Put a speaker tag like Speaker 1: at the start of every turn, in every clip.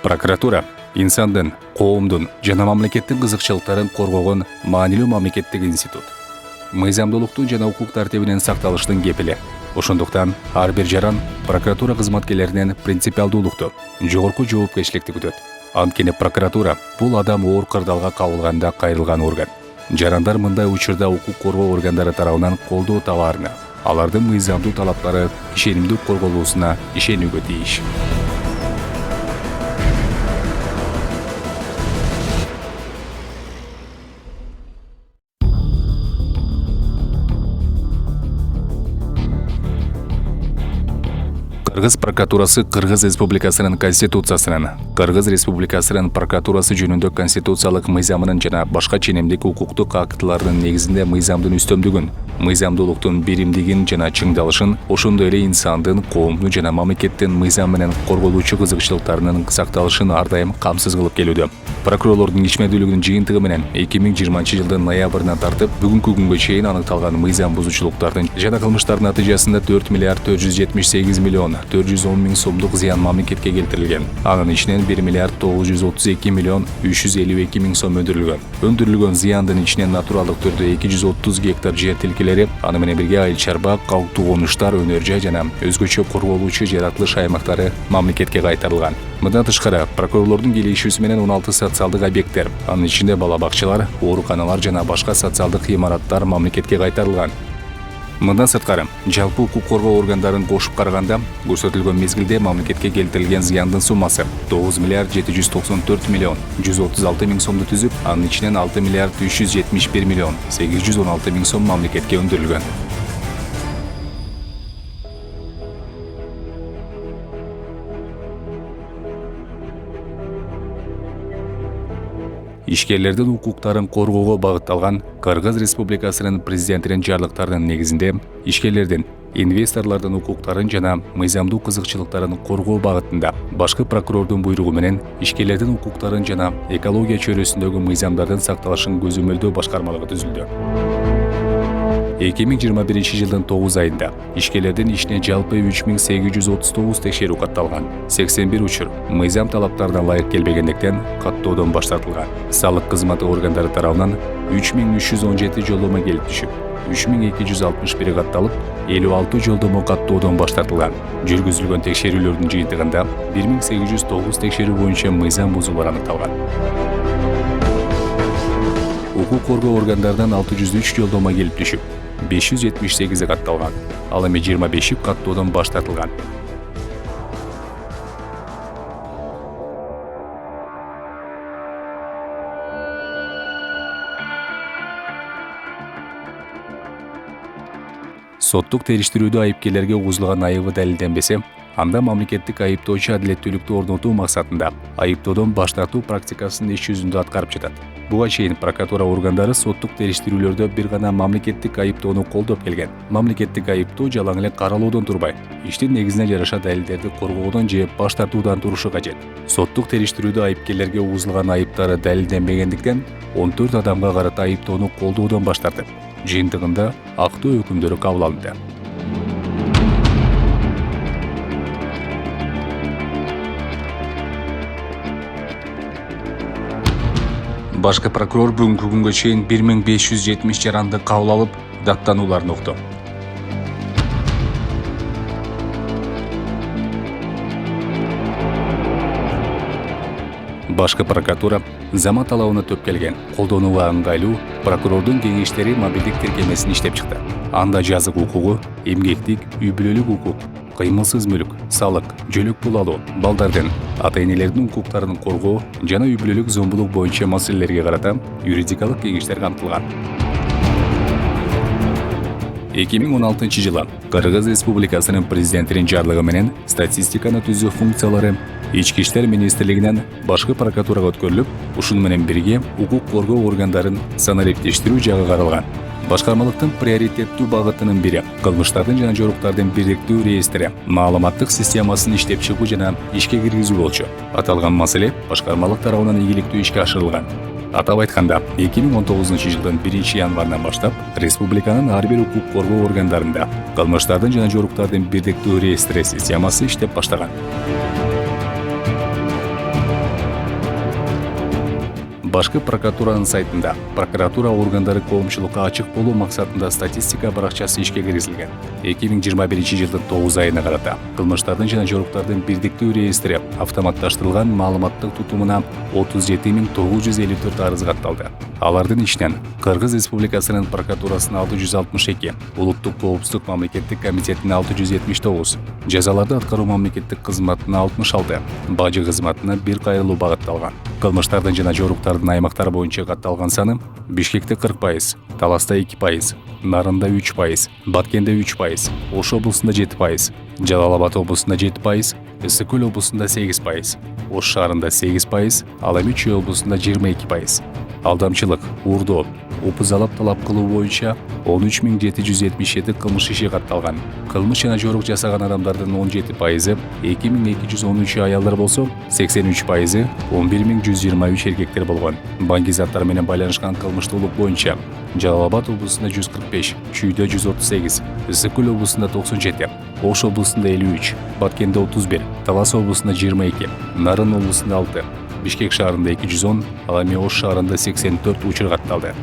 Speaker 1: Прокуратура инсандын, коомдун жана мамлекеттин кызыкчылыктарын коргогон маанилүү мамлекеттик институт. Мыйзамдуулуктун жана укук тартибинин сакталыштын кепили. Ошондуктан ар бир жаран прокуратура кызматкерлеринен принципиалдуулукту, жогорку жоопкерчиликти күтөт. Анткени прокуратура бул адам оор кырдаалга кабылганда кайрылган орган. Жарандар мындай учурда укук коргоо органдары тарабынан колдоо табаарына, алардын мыйзамдуу талаптары ишенимдүү корголуусуна ишенүүгө тийиш. Кыргыз прокуратурасы Кыргыз Республикасынын Конституциясынын, Кыргыз Республикасынын прокуратурасы жөнүндө конституциялык мыйзамынын жана башка ченемдик укуктук актылардын негизинде мыйзамдын үстөмдүгүн, мыйзамдуулуктун биримдигин жана чыңдалышын, ошондой эле инсандын, коомдун жана мамлекеттин мыйзам менен корголуучу кызыкчылыктарынын сакталышын ар дайым камсыз кылып келүүдө. Прокурорлордун ишмердүүлүгүнүн жыйынтыгы менен 2020 жылдын ноябрынан тартып бүгүнкү күнгө чейин аныкталган мыйзам бузуучулуктардын жана кылмыштардын натыйжасында 4 миллиард 478 миллион 410 миң сомдук зыян мамлекетке келтирилген. Анын ичинен 1 миллиард 932 миллион 352 миң сом өндүрүлгөн. Өндүрүлгөн зыяндын ичинен натуралдык түрдө 230 гектар жер тилкелери, аны менен бирге айыл чарба, калктуу конуштар, өнөр жай жана өзгөчө корголуучу жаратылыш аймактары мамлекетке кайтарылган. Мындан тышкары, прокурорлордун келишүүсү менен 16 социалдык объекттер, анын ичинде бала бакчалар, ооруканалар жана башка социалдык имараттар мамлекетке кайтарылган. Мындан сырткары, жалпы укук коргоо органдарын кошуп караганда, көрсөтүлгөн мезгилде мамлекетке келтирилген зыяндын суммасы 9 миллиард 794 миллион 136 миң сомду түзүп, анын ичинен 6 миллиард 371 миллион 816 миң сом мамлекетке өндүрүлгөн. Ишкерлердин укуктарын коргоого багытталган Кыргыз Республикасынын президентинин жарлыктарынын негизинде ишкерлердин, инвесторлордун укуктарын жана мыйзамдуу кызыкчылыктарын коргоо багытында башкы прокурордун буйругу менен ишкерлердин укуктарын жана экология чөйрөсүндөгү мыйзамдардын сакталышын көзөмөлдөө башкармалыгы түзүлдү. 2021 жылдын 9 айында ишкерлердин ишине жалпы 3839 текшерүү катталган. 81 учур мыйзам талаптарына ылайык келбегендиктен каттоодон баш тартылган. Салык кызматы органдары тарабынан 3317 жолдомо келип түшүп, 3261 катталып, 56 жолдомо каттоодон баш тартылган. Жүргүзүлгөн текшерүүлөрдүн жыйынтыгында 1809 текшерүү боюнча мыйзам бузуулар аныкталган. Укук коргоо органдарынан 603 жолдомо келип түшүп, 578 катталган. Ал эми 25 каттоодон баш тартылган. Соттук териштирүүдө айыпкерлерге угузулган айыбы далилденбесе, анда мамлекеттик айыптоочу адилеттүүлүктү орнотуу максатында айыптоодон баш тартуу практикасын иш жүзүндө аткарып жатат. Буга чейин прокуратура органдары соттук териштирүүлөрдө бир гана мамлекеттик айыптоону колдоп келген. Мамлекеттик айыптоо жалаң эле каралоодон турбай, иштин негизине жараша далилдерди коргоодон же баш тартуудан турушу кажет. Соттук териштирүүдө айыпкерлерге угузулган айыптары далилденбегендиктен 14 адамга карата айыптоону колдоодон баш тартып, жыйынтыгында актоо өкүмдөрү кабыл алынды. Башкы прокурор бүгүнкү күнгө чейин 1570 жаранды кабыл алып, даттанууларын укту. Башкы прокуратура заман талабына төп келген, колдонууга ыңгайлуу прокурордун кеңештери мобилдик тиркемесин иштеп чыкты. Анда жазык укугу, эмгектик, үй-бүлөлүк укук, кыймылсыз мүлк, салык, жөлөк пул алуу, балдардын, ата-энелердин укуктарын коргоо жана үй-бүлөлүк зомбулук боюнча маселелерге карата юридикалык кеңештер камтылган. 2016 жылы Кыргыз Республикасынын президентинин жарлыгы менен статистиканы түзүү функциялары Ички иштер министрлигинен башкы прокуратурага өткөрүлүп, ушун менен бирге укук коргоо органдарын санариптештирүү жагы каралган. Башкармалыктын приоритеттүү багытынын бири кылмыштардын жана жоруктардын бириктүү реестри, маалыматтык системасын иштеп чыгуу жана ишке киргизүү болчу. Аталган маселе башкармалык тарабынан ийгиликтүү ишке ашырылган. Атап айтканда, 2019 жылдын 1 январынан баштап республиканын ар бир укук коргоо органдарында кылмыштардын жана жоруктардын бирдиктүү реестри системасы иштеп баштаган. Башкы прокуратуранын сайтында прокуратура органдары коомчулукка ачык болуу максатында статистика баракчасы ишке киргизилген. 2021-жылдын 9 айына карата кылмыштардын жана жоруктардын бирдиктүү реестри автоматташтырылган маалыматтык тутумуна 37.954 арыз катталды. Алардын ичинен Кыргыз Республикасынын прокуратурасына 662, Улуттук коопсуздук мамлекеттик комитетине 679, жазаларды аткаруу мамлекеттик кызматына 66, бажы кызматына 1 кайрылуу багытталган. Кылмыштардын жана жоруктардын аймактар боюнча катталган саны: Бишкекте 40%, Таласта 2%, Нарында 3%, Баткенде 3%, Ош облусунда 7%, Жалал Абад облусунда 7%, Ысык Көл облусунда 8%, Ош шаарында 8%, ал эми Чүй облусунда 22%. Алдамчылык, уурдоо, опузалап талап кылуу боюнча 13777 кылмыш иши катталган. Кылмыш жана жорук жасаган адамдардын 17%, 2213 аялдар болсо, 83%, 11123 эркектер болгон. Баңги заттар менен байланышкан кылмыштуулук боюнча Жалал Абад облусунда 145, Чүйдө 138, Ысык Көл облусунда 97, Ош облусунда 53, Баткенде 31, Талас облусунда 22, Нарын облусунда 6, Бишкек шаарында 210, ал эми Ош шаарында 84 учур катталды.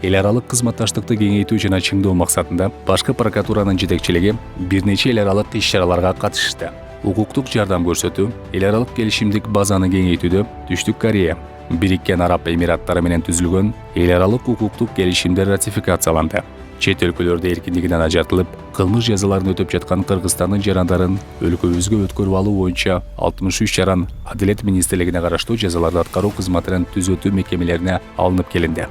Speaker 1: Эл аралык кызматташтыкты кеңейтүү жана чыңдоо максатында башкы прокуратуранын жетекчилиги бир нече эл аралык иш-чараларга катышты. Укуктук жардам көрсөтүү, эл аралык келишимдик базаны кеңейтүүдө Түштүк Корея, Бириккен Араб Эмираттары менен түзүлгөн эл аралык укуктук келишимдер ратификацияланды. Чет өлкөлөрдө эркиндигинен ажыртылып, кылмыш жазаларын өтөп жаткан Кыргызстандын жарандарын өлкөбүзгө өткөрүп алуу боюнча 63 жаран Адилет министрлигине караштуу жазаларды аткаруу кызматынын түзөтүү мекемелерине алынып келинди.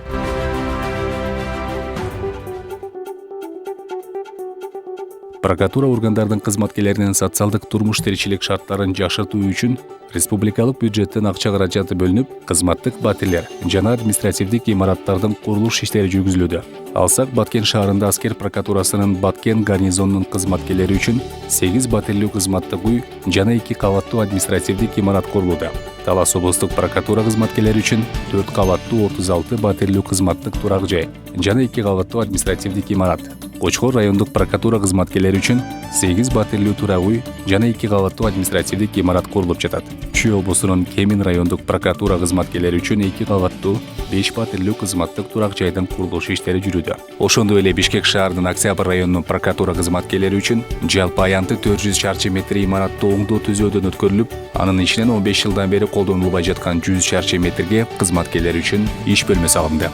Speaker 1: Прокуратура органдардын кызматкерлеринин социалдык турмуш тиричилик шарттарын жакшыртуу үчүн республикалык бюджеттен акча каражаты бөлүнүп, кызматтык батирлер жана административдик имараттардын курулуш иштери жүргүзүлүүдө. Алсак, Баткен шаарында аскер прокуратурасынын Баткен гарнизонунун кызматкерлери үчүн 8 батирлүү кызматтык үй жана 2 кабаттуу административдик имарат курулууда. Талас облустук прокуратура кызматкерлери үчүн 4 кабаттуу 36 батирлүү кызматтык турак жай жана 2 кабаттуу административдик имарат. Кочкор райондук прокуратура кызматкерлери үчүн 8 батирлүү турак үй жана 2 кабаттуу административдик имарат курулуп жатат. Чүй облусунун Кемин райондук прокуратура кызматкерлери үчүн 2 кабаттуу 5 батирлүү кызматтык турак жайдын курулуш иштери жүрүүдө. Ошондой эле Бишкек шаарынын Октябрь районунун прокуратура кызматкерлери үчүн жалпы аянты 400 чарчы метр имаратты оңдоо түзөөдөн өткөрүлүп, анын ичинен 15 жылдан бери колдонулбай жаткан 100 чарчы метрге кызматкерлер үчүн иш бөлмө салынды.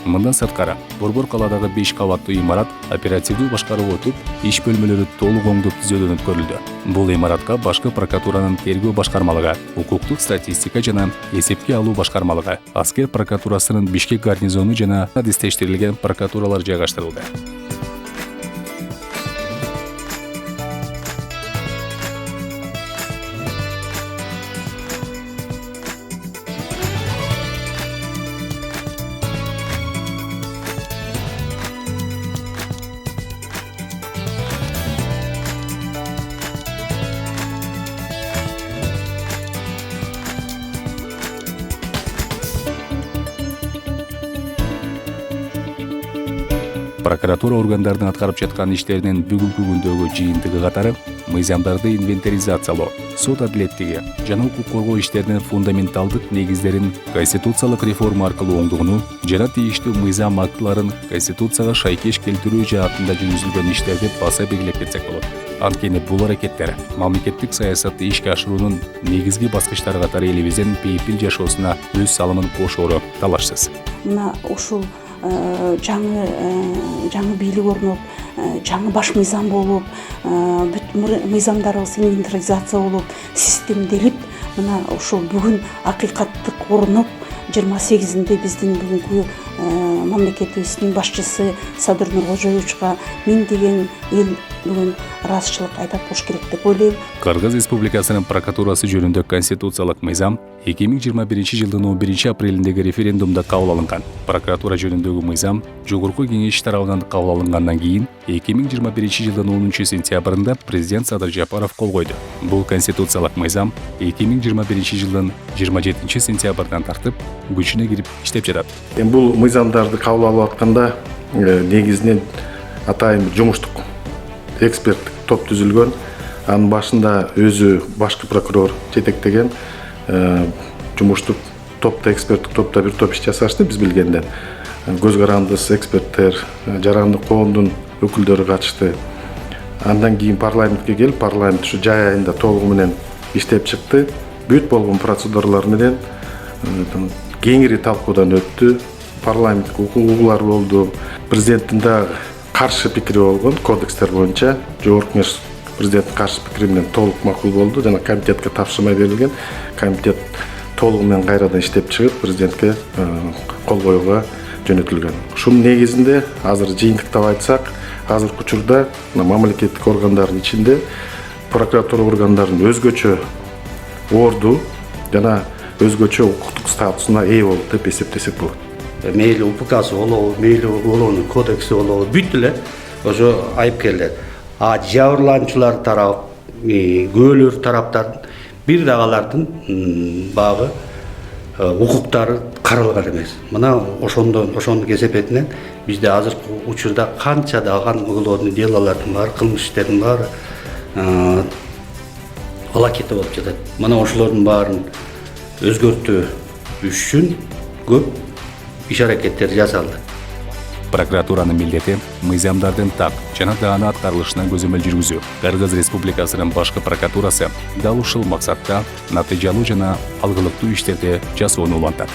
Speaker 1: Мындан сырткары, Борбор калаадагы 5 кабаттуу имарат оперативдүү башкаруу өтүп, иш бөлмөлөрү толук оңдоп түзөөдөн өткөрүлдү. Бул имаратка башкы прокуратуранын тергөө башкармалыгы, укуктук статистика жана эсепке алуу башкармалыгы, аскер прокуратурасынын Бишкек гарнизону жана адистештирилген прокуратуралар жайгаштырылды. Прокуратура органдардын аткарып жаткан иштеринин бүгүнкү күндөгү жыйынтыгы катары мыйзамдарды инвентаризациялоо, сот адилеттиги жана укук коргоо иштеринин фундаменталдык негиздерин конституциялык реформа аркылуу оңдогону жана тийиштүү мыйзам актыларын конституцияга шайкеш келтирүү жаатында жүргүзүлгөн иштерди баса белгилеп кетсек болот. Анткени бул аракеттер мамлекеттик саясатты ишке ашыруунун негизги баскычтары катары элибиздин бейпил жашоосуна өз салымын кошоору талашсыз.
Speaker 2: Мына ушул жаңы бийлик орнуп, жаңы баш мыйзам болуп, бүт мыйзамдарыбыз инвентаризация болуп, системделип, мына ушул бүгүн акыйкаттык орнуп, 28-нде биздин бүгүнкү мамлекетибиздин башчысы Садыр Нуркожоевичке мен деген эл бүгүн ыраазычылык айтат болуш керек деп ойлойм.
Speaker 1: Кыргыз Республикасынын прокуратурасы жөнүндө конституциялык мыйзам 2021 жылдын 11 апрелиндеги референдумда кабыл алынган. Прокуратура жөнүндөгү мыйзам жогорку кеңеш тарабынан кабыл алынгандан кийин 2021 жылдын 10 сентябрында президент Садыр Жапаров кол койду. Бул конституциялык мыйзам 2021 жылдын 27 сентябрынан тартып күчүнө кирип иштеп жатат.
Speaker 3: Бул мыйзамдарды кабыл алып атканда негизинен атайын жумуштук эксперттик топ түзүлгөн. Анын башында өзү башкы прокурор жетектеген жумуштук топто, эксперттик топто бир топ иш жасашты биз билгенден. Көз карандысыз эксперттер, жарандык коомдун өкүлдөрү катышты. Андан кийин парламентке келип, парламент ушу жай айында толугу менен иштеп чыкты. Бүт болгон процедуралар менен кеңири талкуудан өттү. Парламенттик укугулар болду. Президенттин да каршы пикири болгон кодекстер боюнча жогорку кеңеш президенттин каршы пикири менен толук макул болду. Жана комитетке тапшырма берилген. Комитет толугу менен кайрадан иштеп чыгып президентке кол коюуга жөнөтүлгөн. Ушунун негизинде азыр жыйынтыктап айтсак, азыркы учурда мамлекеттик органдардын ичинде прокуратура органдарынын өзгөчө орду жана өзгөчө укуктук статусуна ээ болду деп эсептесек болот.
Speaker 4: Мейли УПКсы болобу, мейли уголовный кодекси болобу, бүт эле ошо айыпкерлер. А жабырлануучулар тарап, күбөлөр тараптар бир да алардын багы укуктары каралган эмес. Мына ошондун кесепетинен бизде азыркы учурда канча дагы уголовный делолордун баары, кылмыш иштердин баары алакети болуп жатат. Мына ошолордун баарын өзгөртүү үчүн көп иш аракеттер жасалды.
Speaker 1: Прокуратуранын милдети мыйзамдардын так жана даана аткарылышына көзөмөл жүргүзүү. Кыргыз Республикасынын башкы прокуратурасы дал ушул максатта натыйжалуу жана алгылыктуу иштерди жасоону улантат.